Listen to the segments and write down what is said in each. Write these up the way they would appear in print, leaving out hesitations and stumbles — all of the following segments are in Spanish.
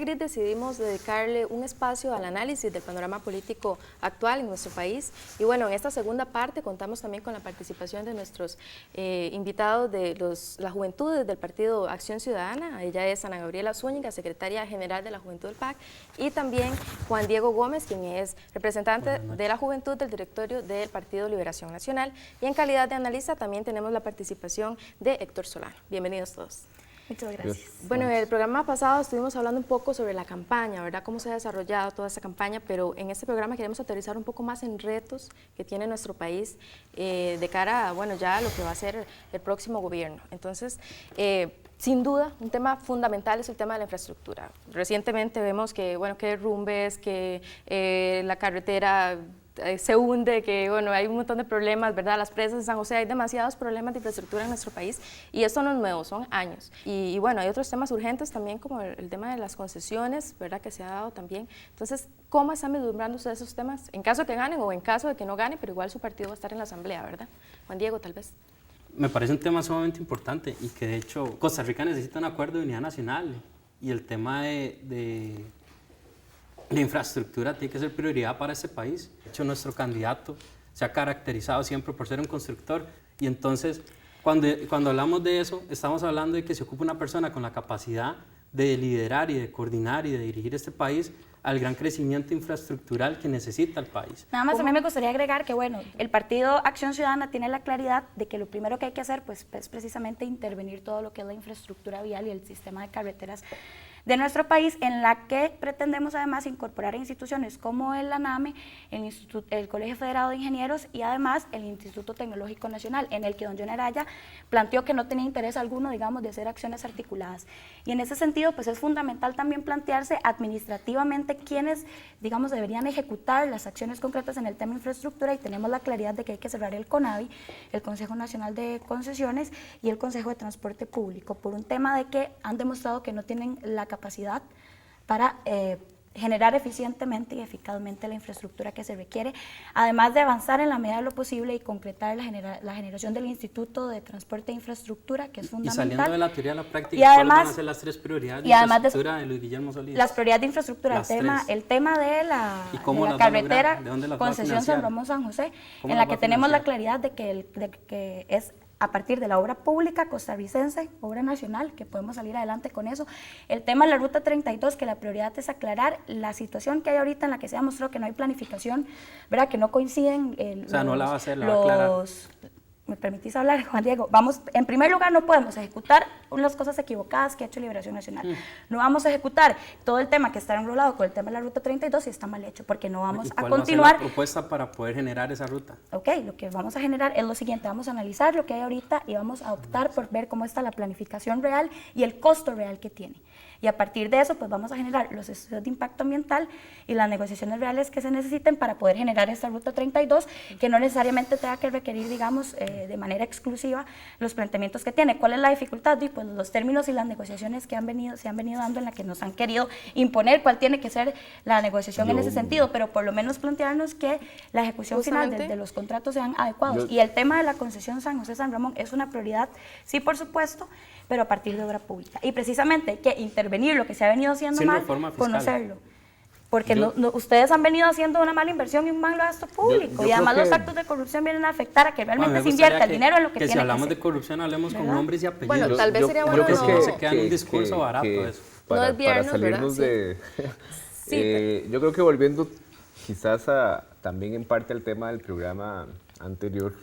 Segrid decidimos dedicarle un espacio al análisis del panorama político actual en nuestro país. Y bueno, en esta segunda parte contamos también con la participación de nuestros invitados de las juventudes del Partido Acción Ciudadana. Ella es Ana Gabriela Zúñiga, secretaria general de la Juventud del PAC, y también Juan Diego Gómez, quien es representante de la Juventud del directorio del Partido Liberación Nacional. Y en calidad de analista también tenemos la participación de Héctor Solano. Bienvenidos todos. Muchas gracias. Bueno, en el programa pasado estuvimos hablando un poco sobre la campaña, ¿verdad? Cómo se ha desarrollado toda esta campaña, pero en este programa queremos aterrizar un poco más en retos que tiene nuestro país de cara a, bueno, ya a lo que va a ser el próximo gobierno. Entonces, sin duda, un tema fundamental es el tema de la infraestructura. Recientemente vemos que, bueno, que derrumbes, que la carretera se hunde, que bueno, hay un montón de problemas, ¿verdad? Las presas de San José, hay demasiados problemas de infraestructura en nuestro país y esto no es nuevo, son años. Y bueno, hay otros temas urgentes también como el tema de las concesiones, ¿verdad? Que se ha dado también. Entonces, ¿cómo están vislumbrando ustedes esos temas? En caso de que ganen o en caso de que no ganen, pero igual su partido va a estar en la asamblea, ¿verdad? Juan Diego, tal vez. Me parece un tema sumamente importante y que de hecho Costa Rica necesita un acuerdo de unidad nacional y el tema de infraestructura tiene que ser prioridad para este país. De hecho, nuestro candidato se ha caracterizado siempre por ser un constructor y entonces cuando hablamos de eso, estamos hablando de que se ocupa una persona con la capacidad de liderar y de coordinar y de dirigir este país al gran crecimiento infraestructural que necesita el país. Nada más a mí me gustaría agregar que, bueno, el Partido Acción Ciudadana tiene la claridad de que lo primero que hay que hacer pues, es precisamente intervenir todo lo que es la infraestructura vial y el sistema de carreteras de nuestro país, en la que pretendemos además incorporar instituciones como el ANAME, el Colegio Federado de Ingenieros y además el Instituto Tecnológico Nacional, en el que don John Araya planteó que no tenía interés alguno, digamos, de hacer acciones articuladas. Y en ese sentido, pues es fundamental también plantearse administrativamente quiénes, digamos, deberían ejecutar las acciones concretas en el tema infraestructura, y tenemos la claridad de que hay que cerrar el CONAVI, el Consejo Nacional de Concesiones y el Consejo de Transporte Público, por un tema de que han demostrado que no tienen la capacidad para generar eficientemente y eficazmente la infraestructura que se requiere, además de avanzar en la medida de lo posible y concretar la generación del Instituto de Transporte e Infraestructura, que es fundamental. Y saliendo de la teoría a la práctica, y además, ¿cuáles van a ser las tres prioridades de infraestructura de Luis Guillermo Solís? Las prioridades de infraestructura, el tema de la carretera Concesión San Ramón San José, en la que tenemos la claridad de que es a partir de la obra pública costarricense, obra nacional, que podemos salir adelante con eso. El tema de la Ruta 32, que la prioridad es aclarar la situación que hay ahorita en la que se ha mostrado que no hay planificación, ¿verdad? Que no coinciden no la va a hacer, la va a aclarar. ¿Me permitís hablar, Juan Diego? Vamos, en primer lugar, no podemos ejecutar unas cosas equivocadas que ha hecho Liberación Nacional. No vamos a ejecutar todo el tema que está enrolado con el tema de la Ruta 32 y está mal hecho, porque no vamos a continuar. ¿Cuál va a ser la propuesta para poder generar esa ruta? Ok, lo que vamos a generar es lo siguiente: vamos a analizar lo que hay ahorita y vamos a optar por ver cómo está la planificación real y el costo real que tiene. Y a partir de eso, pues vamos a generar los estudios de impacto ambiental y las negociaciones reales que se necesiten para poder generar esta Ruta 32, que no necesariamente tenga que requerir, digamos, de manera exclusiva los planteamientos que tiene. ¿Cuál es la dificultad? Y pues los términos y las negociaciones que se han venido dando, en la que nos han querido imponer cuál tiene que ser la negociación en ese sentido, pero por lo menos plantearnos que la ejecución final de los contratos sean adecuados. Y el tema de la concesión San José San Ramón es una prioridad, sí, por supuesto, pero a partir de obra pública. Y precisamente hay que intervenir lo que se ha venido haciendo mal, conocerlo. Porque ustedes han venido haciendo una mala inversión y un mal gasto público, y además los actos de corrupción vienen a afectar a que realmente se invierta el dinero en lo que tiene que ser. Si hablamos de corrupción, hablemos con nombres y apellidos. Bueno, tal vez sería bueno que no se queda en un discurso barato eso. Para salirnos de... yo creo que volviendo quizás también en parte al tema del programa anterior,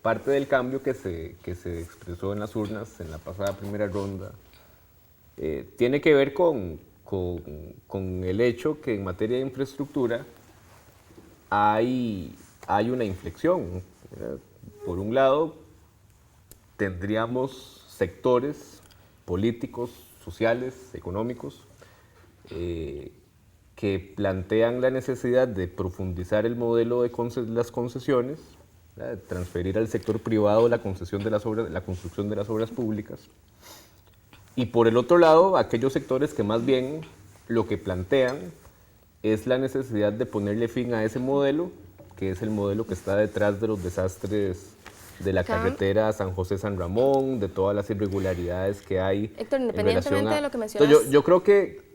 parte del cambio que se expresó en las urnas en la pasada primera ronda tiene que ver con el hecho que en materia de infraestructura hay una inflexión. Por un lado, tendríamos sectores políticos, sociales, económicos, que plantean la necesidad de profundizar el modelo de las concesiones, transferir al sector privado la concesión de las obras, la construcción de las obras públicas. Y por el otro lado, aquellos sectores que más bien lo que plantean es la necesidad de ponerle fin a ese modelo, que es el modelo que está detrás de los desastres de la carretera San José-San Ramón, de todas las irregularidades que hay. Héctor, en independientemente relación a... de lo que mencionas. Entonces, yo creo que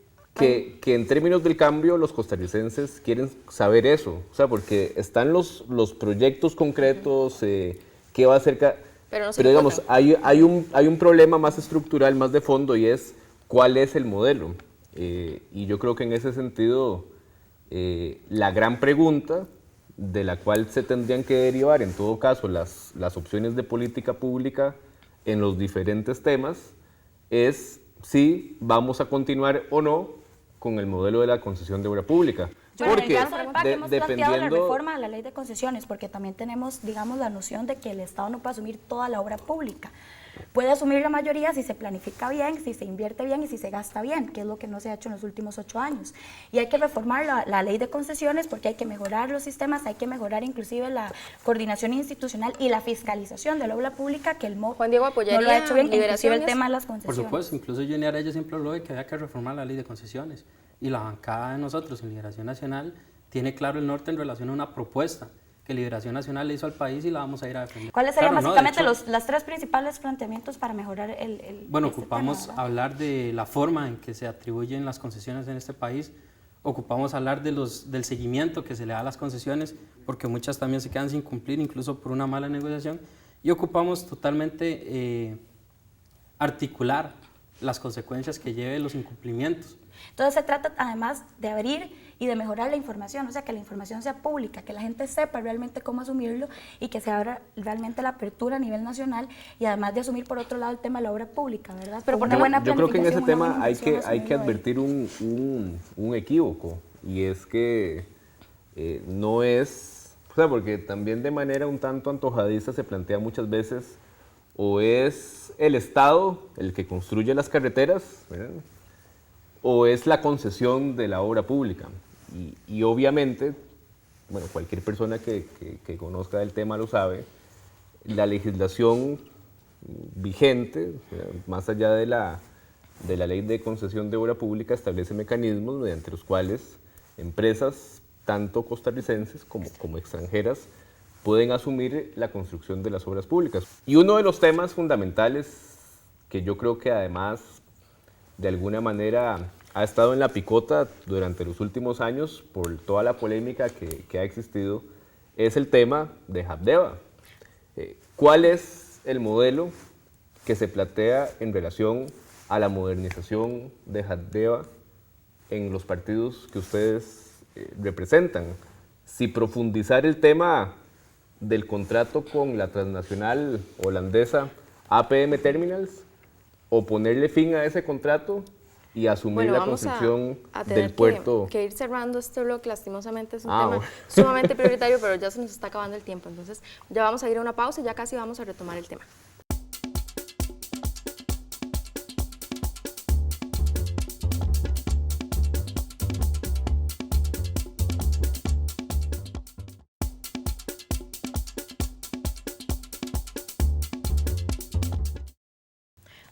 en términos del cambio, los costarricenses quieren saber eso, o sea, porque están los proyectos concretos, qué va a hacer... Pero digamos, hay un problema más estructural, más de fondo, y es cuál es el modelo. Y yo creo que en ese sentido, la gran pregunta de la cual se tendrían que derivar, en todo caso, las opciones de política pública en los diferentes temas, es si vamos a continuar o no con el modelo de la concesión de obra pública. Bueno, en el caso del PAC hemos planteado la reforma a la ley de concesiones, porque también tenemos, digamos, la noción de que el Estado no puede asumir toda la obra pública. Puede asumir la mayoría si se planifica bien, si se invierte bien y si se gasta bien, que es lo que no se ha hecho en los últimos 8 años. Y hay que reformar la ley de concesiones porque hay que mejorar los sistemas, hay que mejorar inclusive la coordinación institucional y la fiscalización de la obra pública, que el MOP Juan Diego apoyaría no lo ha hecho bien, inclusive el liberaciones. tema de las Por concesiones. supuesto, incluso Jenny Araya siempre habló de que había que reformar la ley de concesiones. Y la bancada de nosotros en Liberación Nacional tiene claro el norte en relación a una propuesta que Liberación Nacional le hizo al país y la vamos a ir a defender. ¿Cuáles serían Claro, básicamente de hecho, los 3 principales planteamientos para mejorar Bueno, este ocupamos tema, ¿verdad? hablar de la forma en que se atribuyen las concesiones en este país, ocupamos hablar del seguimiento que se le da a las concesiones, porque muchas también se quedan sin cumplir, incluso por una mala negociación, y ocupamos totalmente articular las consecuencias que lleve los incumplimientos. Entonces se trata además de abrir y de mejorar la información, o sea, que la información sea pública, que la gente sepa realmente cómo asumirlo y que se abra realmente la apertura a nivel nacional y además de asumir por otro lado el tema de la obra pública, ¿verdad? Pero Con yo- una buena Yo creo que en ese planificación, una tema buena hay inversión, que asumirlo ahí. advertir un equívoco, y es que no es, o sea, porque también de manera un tanto antojadiza se plantea muchas veces, o es el Estado el que construye las carreteras, ¿verdad?, o es la concesión de la obra pública. Y obviamente, bueno, cualquier persona que conozca el tema lo sabe, la legislación vigente, más allá de la ley de concesión de obra pública, establece mecanismos mediante los cuales empresas, tanto costarricenses como extranjeras, pueden asumir la construcción de las obras públicas. Y uno de los temas fundamentales que yo creo que además de alguna manera ha estado en la picota durante los últimos años por toda la polémica que ha existido, es el tema de Habdeba. ¿Cuál es el modelo que se plantea en relación a la modernización de Habdeba en los partidos que ustedes representan? Si profundizar el tema del contrato con la transnacional holandesa APM Terminals, o ponerle fin a ese contrato y asumir la construcción del puerto. Que ir cerrando este bloque, lastimosamente es un Ah, tema bueno. sumamente prioritario, pero ya se nos está acabando el tiempo, entonces ya vamos a ir a una pausa y ya casi vamos a retomar el tema.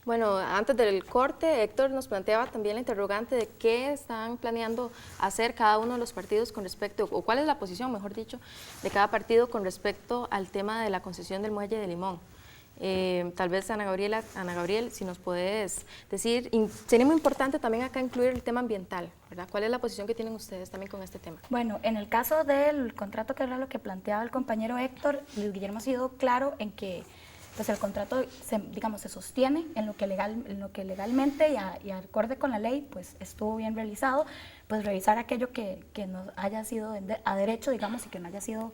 Bueno, antes del corte, Héctor nos planteaba también la interrogante de qué están planeando hacer cada uno de los partidos con respecto, o cuál es la posición, mejor dicho, de cada partido con respecto al tema de la concesión del muelle de Limón. Tal vez Ana Gabriel, si nos puedes decir, sería muy importante también acá incluir el tema ambiental, ¿verdad? ¿Cuál es la posición que tienen ustedes también con este tema? Bueno, en el caso del contrato, que era lo que planteaba el compañero Héctor, Luis Guillermo ha sido claro en que pues el contrato se sostiene en lo que legalmente y acorde con la ley pues estuvo bien realizado, pues revisar aquello que no haya sido a derecho, digamos, y que no haya sido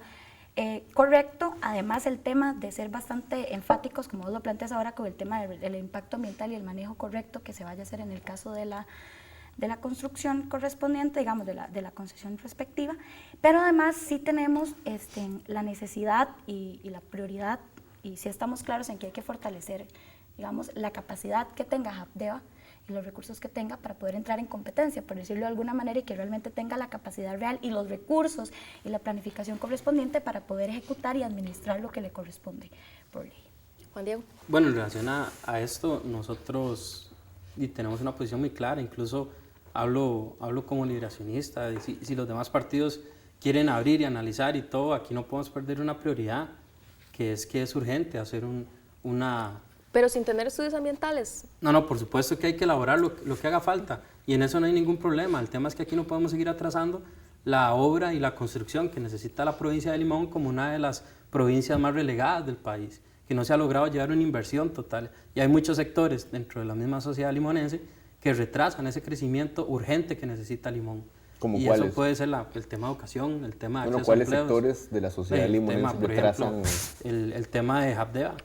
correcto. Además, el tema de ser bastante enfáticos, como vos lo planteas ahora, con el tema del impacto ambiental y el manejo correcto que se vaya a hacer en el caso de la construcción correspondiente, digamos, de la concesión respectiva. Pero además sí tenemos la necesidad y la prioridad, y sí estamos claros en que hay que fortalecer, digamos, la capacidad que tenga Habdeba y los recursos que tenga para poder entrar en competencia, por decirlo de alguna manera, y que realmente tenga la capacidad real y los recursos y la planificación correspondiente para poder ejecutar y administrar lo que le corresponde por ley. Juan Diego. Bueno, en relación a esto, nosotros tenemos una posición muy clara, incluso hablo como liberacionista, y si los demás partidos quieren abrir y analizar y todo, aquí no podemos perder una prioridad. que es urgente hacer una... Pero sin tener estudios ambientales. No, por supuesto que hay que elaborar lo que haga falta y en eso no hay ningún problema. El tema es que aquí no podemos seguir atrasando la obra y la construcción que necesita la provincia de Limón como una de las provincias más relegadas del país, que no se ha logrado llevar una inversión total. Y hay muchos sectores dentro de la misma sociedad limonense que retrasan ese crecimiento urgente que necesita Limón. ¿Como y cuáles? eso puede ser el tema de educación, el tema de acceso ¿Cuáles a empleos. sectores de la sociedad limonense Por retrasan? ejemplo, el tema de Habdeba.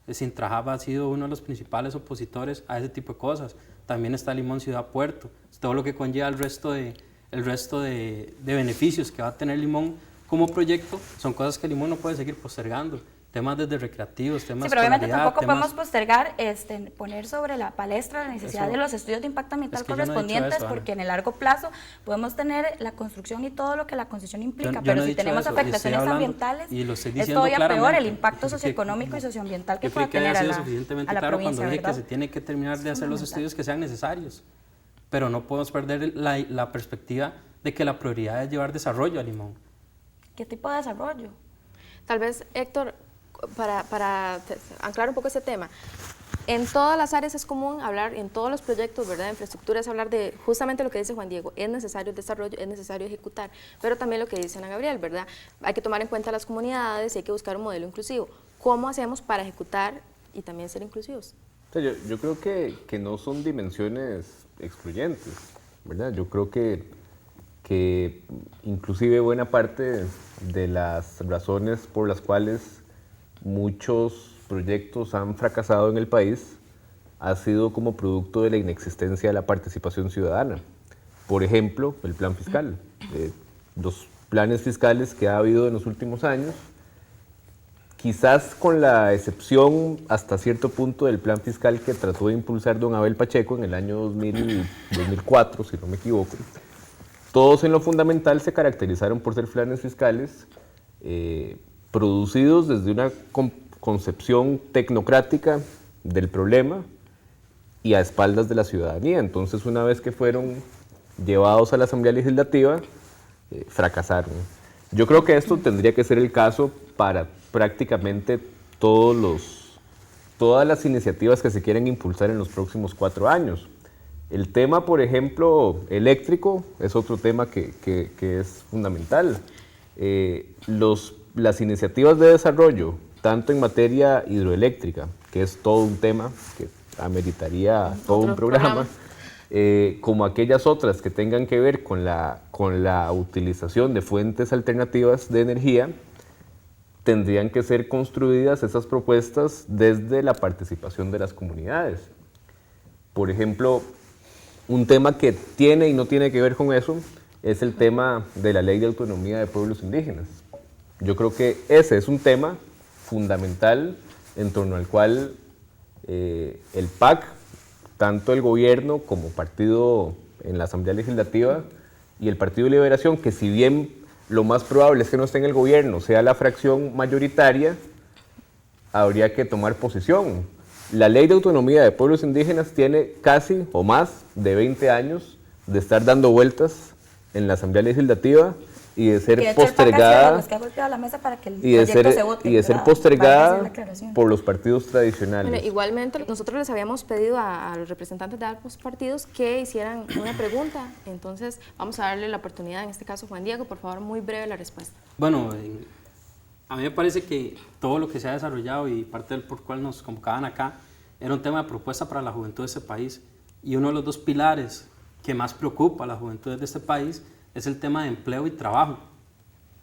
Sintrajab ha sido uno de los principales opositores a ese tipo de cosas. También está Limón Ciudad Puerto. Todo lo que conlleva el resto de beneficios que va a tener Limón como proyecto son cosas que Limón no puede seguir postergando. Temas desde recreativos, temas Sí, pero obviamente escolaridad, tampoco temas... podemos postergar, poner sobre la palestra la necesidad Eso, de los estudios de impacto ambiental es que yo no he dicho correspondientes, eso, Ana. porque en el largo plazo podemos tener la construcción y todo lo que la concesión implica, Yo no pero he si dicho tenemos eso, estoy afectaciones hablando ambientales, y lo estoy es diciendo todavía peor el claramente. impacto Yo creo que- socioeconómico y socioambiental que Yo pueda creo que tener haya a sido la, suficientemente a la claro provincia, cuando dije ¿verdad? que se tiene que terminar de hacer los fundamental. estudios que sean necesarios, pero no podemos perder la perspectiva de que la prioridad es llevar desarrollo a Limón. ¿Qué tipo de desarrollo? Tal vez, Héctor, para anclar un poco ese tema, en todas las áreas es común hablar, en todos los proyectos, ¿verdad?, de infraestructura, es hablar de justamente lo que dice Juan Diego, es necesario el desarrollo, es necesario ejecutar, pero también lo que dice Ana Gabriel, ¿verdad?, hay que tomar en cuenta las comunidades y hay que buscar un modelo inclusivo. ¿Cómo hacemos para ejecutar y también ser inclusivos? O sea, yo creo que no son dimensiones excluyentes, ¿verdad? Yo creo que inclusive buena parte de las razones por las cuales muchos proyectos han fracasado en el país ha sido como producto de la inexistencia de la participación ciudadana. Por ejemplo, el plan fiscal. Los planes fiscales que ha habido en los últimos años, quizás con la excepción hasta cierto punto del plan fiscal que trató de impulsar don Abel Pacheco en el año 2004, si no me equivoco, todos en lo fundamental se caracterizaron por ser planes fiscales producidos desde una concepción tecnocrática del problema y a espaldas de la ciudadanía. Entonces, una vez que fueron llevados a la Asamblea Legislativa, fracasaron. Yo creo que esto tendría que ser el caso para prácticamente todas las iniciativas que se quieren impulsar en los próximos 4 años. El tema, por ejemplo, eléctrico es otro tema que es fundamental. Las iniciativas de desarrollo, tanto en materia hidroeléctrica, que es todo un tema que ameritaría todo un programa, como aquellas otras que tengan que ver con la utilización de fuentes alternativas de energía, tendrían que ser construidas esas propuestas desde la participación de las comunidades. Por ejemplo, un tema que tiene y no tiene que ver con eso es el tema de la Ley de Autonomía de Pueblos Indígenas. Yo creo que ese es un tema fundamental en torno al cual el PAC, tanto el gobierno como partido en la Asamblea Legislativa y el Partido de Liberación, que si bien lo más probable es que no esté en el gobierno, sea la fracción mayoritaria, habría que tomar posición. La Ley de Autonomía de Pueblos Indígenas tiene casi o más de 20 años de estar dando vueltas en la Asamblea Legislativa y de ser postergada por los partidos tradicionales. Bueno, igualmente nosotros les habíamos pedido a los representantes de ambos partidos que hicieran una pregunta, entonces vamos a darle la oportunidad, en este caso Juan Diego, por favor, muy breve la respuesta. Bueno, a mí me parece que todo lo que se ha desarrollado y parte del por cual nos convocaban acá era un tema de propuesta para la juventud de este país, y uno de los 2 pilares que más preocupa a las juventudes de este país es el tema de empleo y trabajo.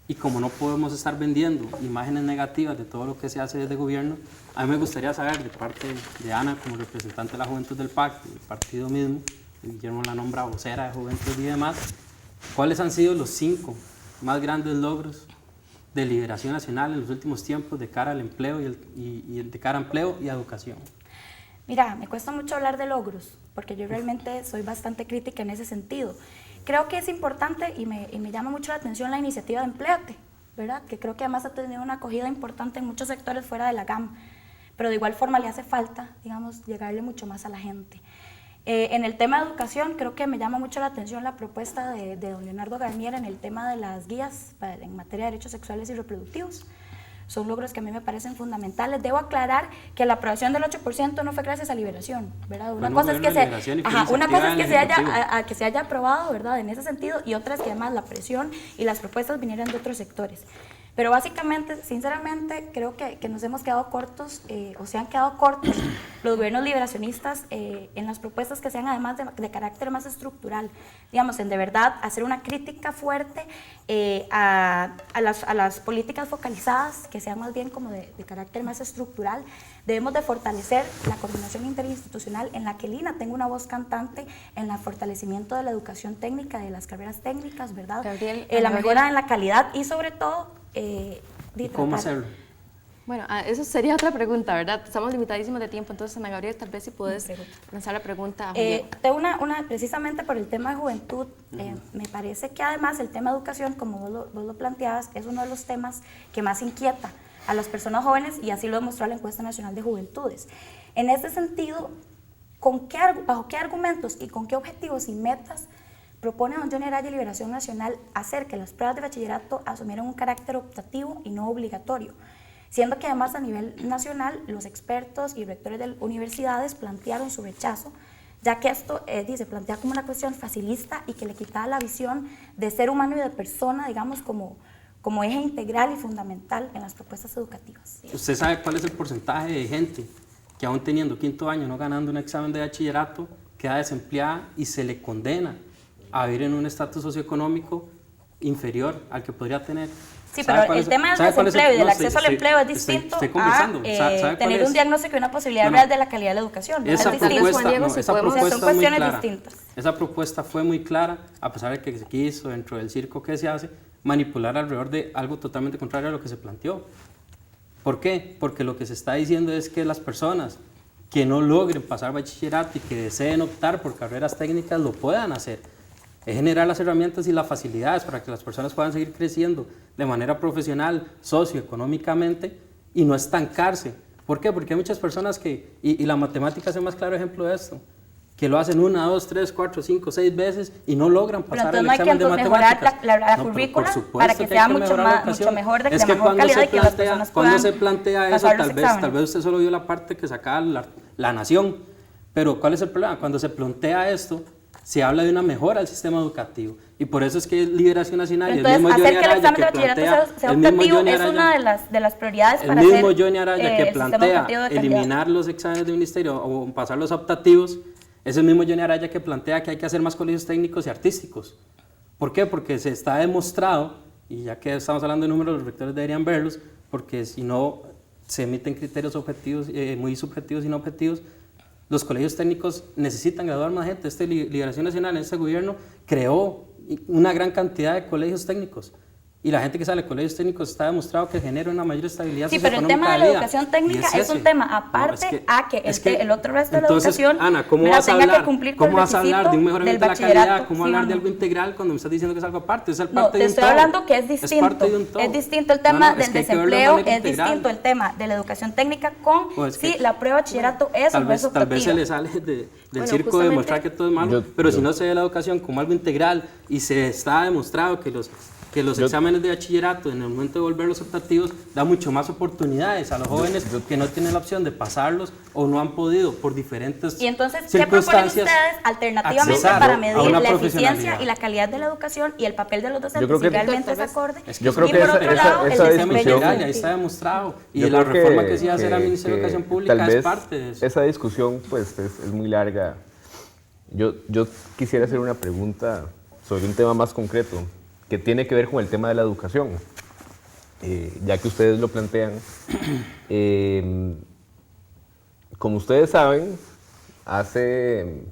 Y como no podemos estar vendiendo imágenes negativas de todo lo que se hace desde el gobierno, a mí me gustaría saber de parte de Ana, como representante de la juventud del PAC, del partido mismo, y Guillermo la nombra vocera de juventud y demás, ¿cuáles han sido los 5 más grandes logros de Liberación Nacional en los últimos tiempos de cara al empleo y de cara a empleo y a educación? Mira, me cuesta mucho hablar de logros, porque yo realmente soy bastante crítica en ese sentido. Creo que es importante y me llama mucho la atención la iniciativa de Empléate, ¿verdad? Que creo que además ha tenido una acogida importante en muchos sectores fuera de la GAM, pero de igual forma le hace falta, digamos, llegarle mucho más a la gente. En el tema de educación, creo que me llama mucho la atención la propuesta de don Leonardo Garnier en el tema de las guías en materia de derechos sexuales y reproductivos, son logros que a mí me parecen fundamentales. Debo aclarar que la aprobación del 8% no fue gracias a Liberación, ¿verdad? Una cosa es que se haya aprobado, ¿verdad? En ese sentido, y otra es que además la presión y las propuestas vinieran de otros sectores. Pero básicamente, sinceramente, creo que nos hemos quedado cortos, o se han quedado cortos los gobiernos liberacionistas en las propuestas que sean además de carácter más estructural. Digamos, en de verdad hacer una crítica fuerte a las políticas focalizadas, que sean más bien como de carácter más estructural. Debemos de fortalecer la coordinación interinstitucional en la que Lina tenga una voz cantante en el fortalecimiento de la educación técnica, de las carreras técnicas, ¿verdad? La mejora en la calidad y sobre todo ¿cómo hacerlo? Bueno, eso sería otra pregunta, ¿verdad? Estamos limitadísimos de tiempo, entonces, Ana Gabriel, tal vez si puedes lanzar la pregunta a Julián. Precisamente por el tema de juventud, me parece que además el tema de educación, como vos lo planteabas, es uno de los temas que más inquieta a las personas jóvenes, y así lo demostró la Encuesta Nacional de Juventudes. En este sentido, ¿bajo qué argumentos y con qué objetivos y metas propone don Johnny Araya y Liberación Nacional hacer que las pruebas de bachillerato asumieran un carácter optativo y no obligatorio? Siendo que además a nivel nacional los expertos y rectores de universidades plantearon su rechazo, ya que esto se plantea como una cuestión facilista y que le quitaba la visión de ser humano y de persona, digamos, como eje integral y fundamental en las propuestas educativas. ¿Usted sabe cuál es el porcentaje de gente que aún teniendo quinto año, no ganando un examen de bachillerato, queda desempleada y se le condena a vivir en un estatus socioeconómico inferior al que podría tener? Sí, pero el tema del desempleo y del acceso al empleo es distinto a tener un diagnóstico y una posibilidad real de la calidad de la educación. Esa Son propuesta fue muy clara, a pesar de que se quiso, dentro del circo que se hace, manipular alrededor de algo totalmente contrario a lo que se planteó. ¿Por qué? Porque lo que se está diciendo es que las personas que no logren pasar bachillerato y que deseen optar por carreras técnicas lo puedan hacer. Es generar las herramientas y las facilidades para que las personas puedan seguir creciendo de manera profesional, socioeconómicamente, y no estancarse. ¿Por qué? Porque hay muchas personas que, y la matemática es el más claro ejemplo de esto, que lo hacen 1, 2, 3, 4, 5, 6 veces y no logran pasar el examen de matemáticas. La currícula para que sea mucho mejor, de mejor calidad y que las personas puedan cuando se plantea eso, tal vez usted solo vio la parte que sacaba la Nación, pero ¿cuál es el problema? Cuando se plantea esto, se habla de una mejora al sistema educativo, y por eso es que Liberación Nacional y el mismo Johnny Araya que plantea, es una de las prioridades para hacer el mismo Johnny Araya que plantea eliminar los exámenes de ministerio o pasarlos a optativos, es el mismo Johnny Araya que plantea que hay que hacer más colegios técnicos y artísticos. ¿Por qué? Porque se está demostrado, y ya que estamos hablando de números, los rectores deberían verlos, porque si no se emiten criterios objetivos, muy subjetivos y no objetivos. Los colegios técnicos necesitan graduar más gente. Liberación Nacional, en este gobierno, creó una gran cantidad de colegios técnicos. Y la gente que sale de colegios técnicos está demostrado que genera una mayor estabilidad socioeconómica. Sí, pero el tema de la educación técnica es un tema aparte el otro resto de la educación Ana, ¿cómo vas a hablar de un mejoramiento de la calidad? ¿Cómo hablar de algo integral cuando me estás diciendo que es algo aparte? Es parte de un todo. Te estoy hablando que es distinto. Es distinto el tema del desempleo, es distinto el tema de la educación técnica con la prueba de bachillerato es o no es optativa. Tal vez se le sale del circo de demostrar que todo es malo, pero si no se ve la educación como algo integral y se está demostrado que los exámenes de bachillerato, en el momento de volverlos optativos, da mucho más oportunidades a los jóvenes que no tienen la opción de pasarlos o no han podido por diferentes circunstancias. Y entonces, ¿qué proponen ustedes alternativamente para medir la eficiencia y la calidad de la educación y el papel de los docentes si realmente es acorde? Yo creo que esa discusión ahí está demostrado, y la reforma que se iba a hacer al Ministerio de Educación Pública es parte de eso. Esa discusión pues es muy larga. Yo quisiera hacer una pregunta sobre un tema más concreto, que tiene que ver con el tema de la educación, ya que ustedes lo plantean. Como ustedes saben, hace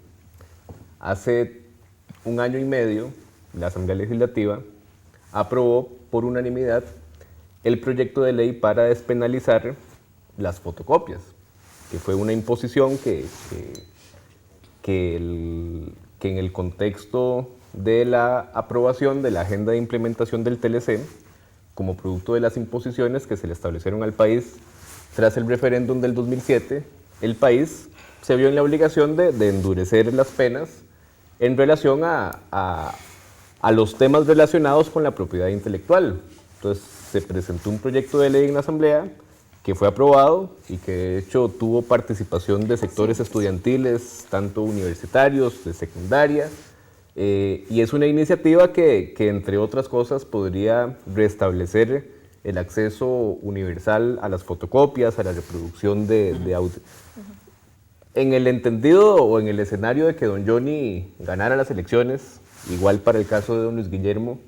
1 año y medio, la Asamblea Legislativa aprobó por unanimidad el proyecto de ley para despenalizar las fotocopias, que fue una imposición que en el contexto de la aprobación de la agenda de implementación del TLC, como producto de las imposiciones que se le establecieron al país tras el referéndum del 2007, el país se vio en la obligación de endurecer las penas en relación a los temas relacionados con la propiedad intelectual. Entonces se presentó un proyecto de ley en la Asamblea que fue aprobado y que de hecho tuvo participación de sectores estudiantiles, tanto universitarios, de secundaria, y es una iniciativa que entre otras cosas podría restablecer el acceso universal a las fotocopias, a la reproducción de audio. En el entendido o en el escenario de que don Johnny ganara las elecciones, igual para el caso de don Luis Guillermo,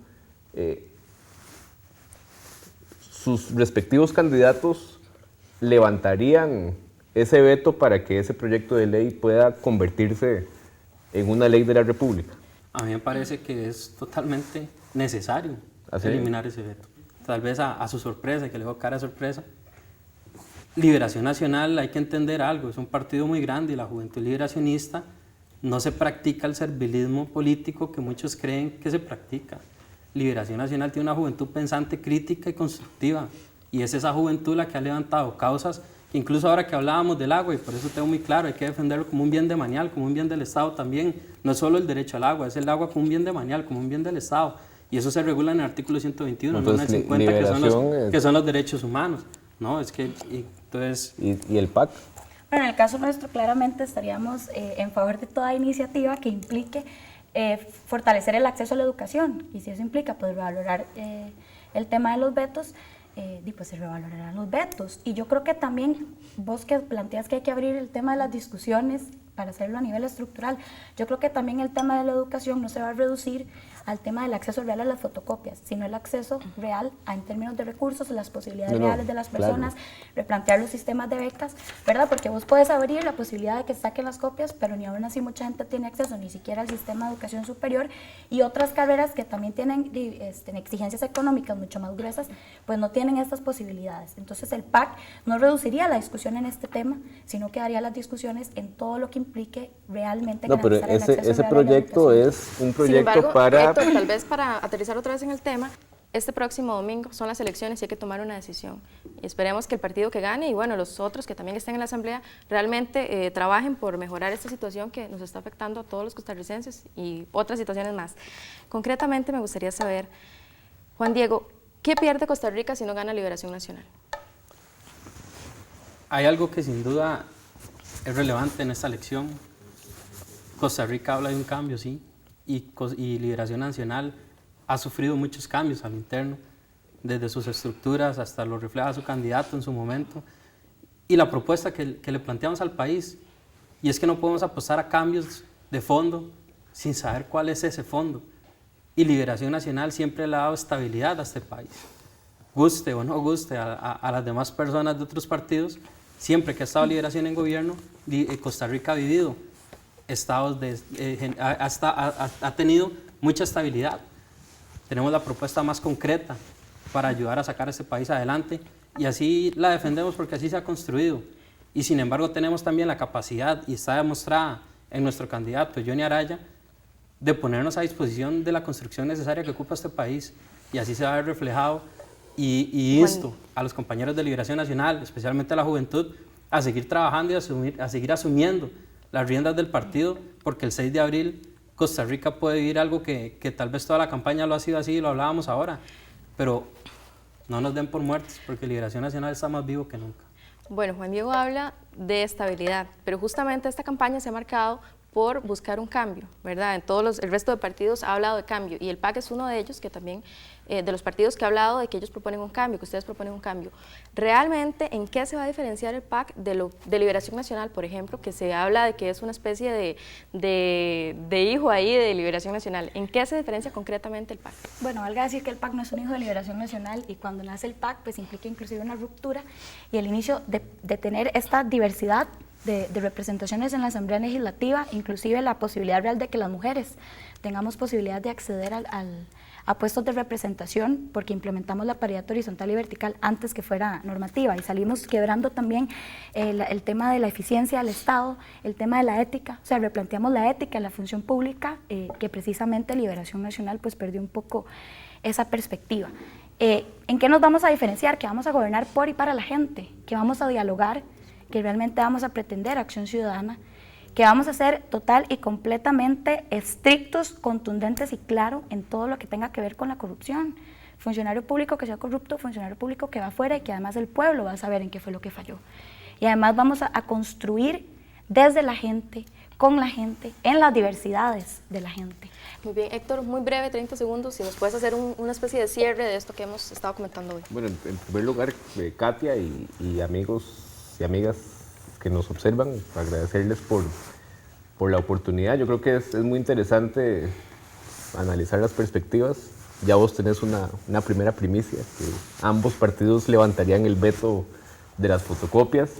sus respectivos candidatos levantarían ese veto para que ese proyecto de ley pueda convertirse en una ley de la República. A mí me parece que es totalmente necesario eliminar ese veto. Tal vez a su sorpresa, que le hago cara de sorpresa. Liberación Nacional, hay que entender algo, es un partido muy grande y la juventud liberacionista no se practica el servilismo político que muchos creen que se practica. Liberación Nacional tiene una juventud pensante, crítica y constructiva, y es esa juventud la que ha levantado causas que incluso ahora que hablábamos del agua, y por eso tengo muy claro, hay que defenderlo como un bien demanial, como un bien del Estado también, no es solo el derecho al agua, es el agua como un bien demanial, como un bien del Estado, y eso se regula en el artículo 121, no en el 50, que son los derechos humanos, ¿no? Es que, entonces... ¿Y el PAC? Bueno, en el caso nuestro claramente estaríamos en favor de toda iniciativa que implique fortalecer el acceso a la educación, y si eso implica pues revalorar el tema de los vetos, pues se revalorarán los vetos. Y yo creo que también vos que planteas que hay que abrir el tema de las discusiones para hacerlo a nivel estructural, yo creo que también el tema de la educación no se va a reducir al tema del acceso real a las fotocopias, sino el acceso real en términos de recursos, las posibilidades reales de las personas, replantear los sistemas de becas, ¿verdad? Porque vos puedes abrir la posibilidad de que saquen las copias, pero ni aún así mucha gente tiene acceso ni siquiera al sistema de educación superior, y otras carreras que también tienen exigencias económicas mucho más gruesas, pues no tienen estas posibilidades. Entonces el PAC no reduciría la discusión en este tema, sino que daría las discusiones en todo lo que implique realmente garantizar el acceso ese real proyecto a la educación. es un proyecto Sin embargo, para... Héctor, tal vez para aterrizar otra vez en el tema, este próximo domingo son las elecciones y hay que tomar una decisión. Y esperemos que el partido que gane y bueno, los otros que también estén en la Asamblea realmente trabajen por mejorar esta situación que nos está afectando a todos los costarricenses y otras situaciones más. Concretamente me gustaría saber, Juan Diego, ¿qué pierde Costa Rica si no gana Liberación Nacional? Hay algo que sin duda es relevante en esta elección. Costa Rica habla de un cambio, sí, y Liberación Nacional ha sufrido muchos cambios al interno, desde sus estructuras hasta lo refleja su candidato en su momento, y la propuesta que le planteamos al país, y es que no podemos apostar a cambios de fondo sin saber cuál es ese fondo, y Liberación Nacional siempre le ha dado estabilidad a este país, guste o no guste a las demás personas de otros partidos. Siempre que ha estado Liberación en gobierno, Costa Rica ha vivido estados ha tenido mucha estabilidad. Tenemos la propuesta más concreta para ayudar a sacar a este país adelante y así la defendemos porque así se ha construido. Y sin embargo tenemos también la capacidad, y está demostrada en nuestro candidato Johnny Araya, de ponernos a disposición de la construcción necesaria que ocupa este país, y así se va a ver reflejado. Y insto a los compañeros de Liberación Nacional, especialmente a la juventud, a seguir trabajando y a seguir asumiendo las riendas del partido, porque el 6 de abril Costa Rica puede vivir algo que tal vez toda la campaña lo ha sido así, y lo hablábamos ahora, pero no nos den por muertos, porque Liberación Nacional está más vivo que nunca. Bueno, Juan Diego habla de estabilidad, pero justamente esta campaña se ha marcado por buscar un cambio, ¿verdad? El resto de partidos ha hablado de cambio, y el PAC es uno de ellos, que también, de los partidos que ha hablado de que ellos proponen un cambio, que ustedes proponen un cambio. ¿Realmente en qué se va a diferenciar el PAC de Liberación Nacional, por ejemplo, que se habla de que es una especie de hijo ahí de Liberación Nacional? ¿En qué se diferencia concretamente el PAC? Bueno, valga decir que el PAC no es un hijo de Liberación Nacional, y cuando nace el PAC, pues implica inclusive una ruptura y el inicio de tener esta diversidad de representaciones en la Asamblea Legislativa, inclusive la posibilidad real de que las mujeres tengamos posibilidad de acceder a puestos de representación, porque implementamos la paridad horizontal y vertical antes que fuera normativa, y salimos quebrando también el tema de la eficiencia del Estado, el tema de la ética, o sea, replanteamos la ética en la función pública, que precisamente Liberación Nacional pues perdió un poco esa perspectiva. ¿En qué nos vamos a diferenciar? Que vamos a gobernar por y para la gente, que vamos a dialogar, que realmente vamos a pretender acción ciudadana, que vamos a ser total y completamente estrictos, contundentes y claros en todo lo que tenga que ver con la corrupción. funcionario público que sea corrupto, funcionario público que va afuera y que además el pueblo va a saber en qué fue lo que falló. Y además vamos a construir desde la gente, con la gente, en las diversidades de la gente. Muy bien, Héctor, muy breve, 30 segundos, si nos puedes hacer una especie de cierre de esto que hemos estado comentando hoy. Bueno, en primer lugar, Katia y amigos y amigas que nos observan, agradecerles por la oportunidad. Yo creo que es muy interesante analizar las perspectivas. Ya vos tenés una primera primicia, que ambos partidos levantarían el veto de las fotocopias.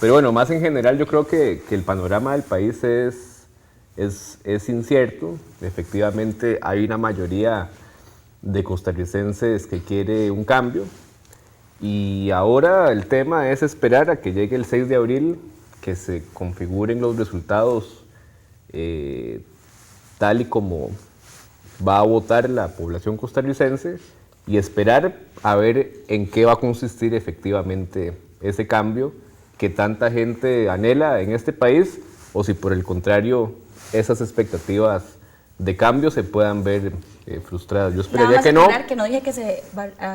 Pero bueno, más en general yo creo que el panorama del país es incierto. Efectivamente hay una mayoría de costarricenses que quiere un cambio. Y ahora el tema es esperar a que llegue el 6 de abril, que se configuren los resultados tal y como va a votar la población costarricense y esperar a ver en qué va a consistir efectivamente ese cambio que tanta gente anhela en este país, o si por el contrario esas expectativas de cambio se puedan ver frustradas. Yo esperaría que no. Que no dije que se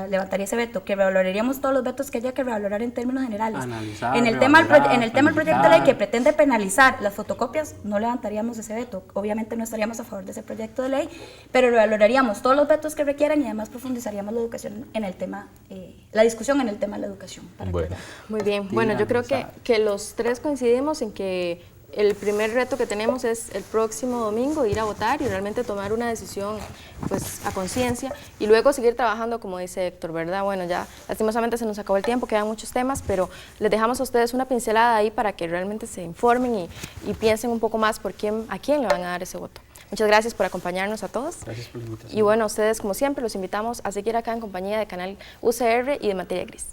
levantaría ese veto, que revaloraríamos todos los vetos que haya que revalorar en términos generales. Analizar, en el tema del proyecto de ley que pretende penalizar las fotocopias, no levantaríamos ese veto. Obviamente no estaríamos a favor de ese proyecto de ley, pero revaloraríamos todos los vetos que requieran y además profundizaríamos la educación en el tema, la discusión en el tema de la educación. Bueno. Muy bien, bueno, yo creo que los tres coincidimos en que el primer reto que tenemos es el próximo domingo ir a votar y realmente tomar una decisión pues a conciencia y luego seguir trabajando como dice Héctor, ¿verdad? Bueno, ya lastimosamente se nos acabó el tiempo, quedan muchos temas, pero les dejamos a ustedes una pincelada ahí para que realmente se informen y piensen un poco más a quién le van a dar ese voto. Muchas gracias por acompañarnos a todos. Gracias por la invitación. Y bueno, a ustedes como siempre los invitamos a seguir acá en compañía de Canal UCR y de Materia Gris.